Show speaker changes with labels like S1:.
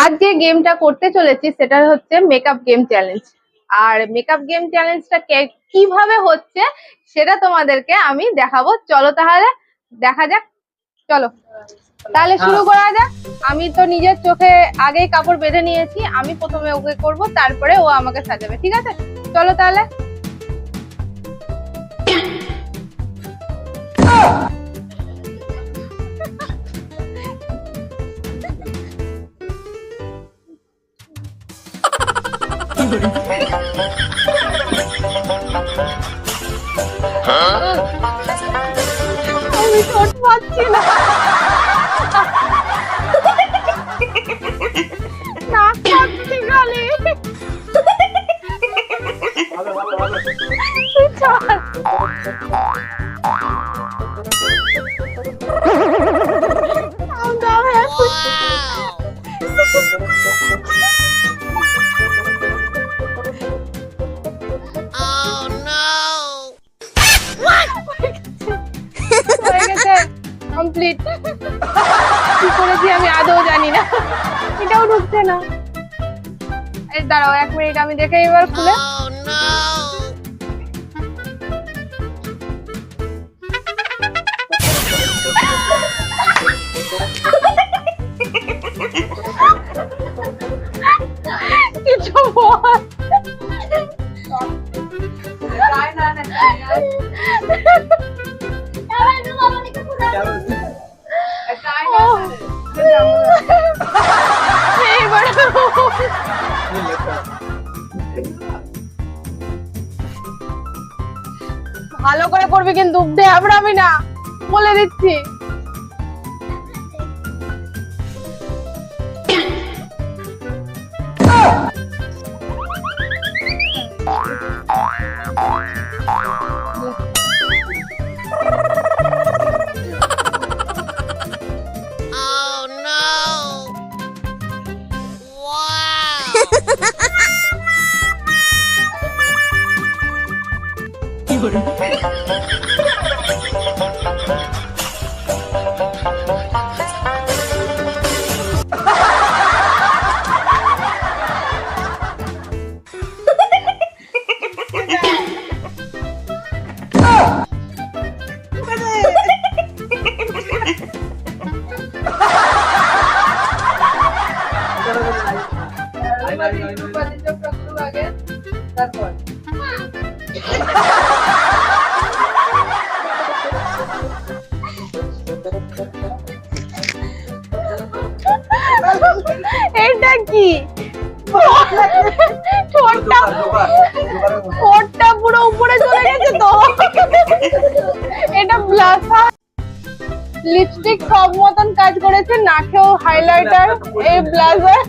S1: আজ যে গেমটা করতে চলেছি সেটা হচ্ছে মেকআপ গেম চ্যালেঞ্জ। আর মেকআপ গেম চ্যালেঞ্জটা কিভাবে হচ্ছে সেটা তোমাদেরকে আমি দেখাবো। চলো তাহলে দেখা যাক। চলো তাহলে শুরু করা যাক। আমি তো নিজের চোখে আগেই কাপড় বেঁধে নিয়েছি। আমি প্রথমে ওকে করব, তারপরে ও আমাকে সাজাবে। ঠিক আছে, চলো তাহলে। আমি ঠোঁট পাচ্ছি না, নাক পাচ্ছি খালি। কমপ্লিট। কি করেছি আমি আদৌ জানি না, এটাও ঢুকছে না। এই দাঁড়াও 1 মিনিট, আমি দেখে এবার খুলে। কিছু বল। ভালো করে করবি কিন্তু, দেবরামি না, বলে দিচ্ছি। এটা কি? ঠোঁটটা পুরো উপরে চলে গেছে তো। এটা ব্লাশার, লিপস্টিক সব মতন কাজ করেছে, নাকেও হাইলাইটার, এই ব্লাশার।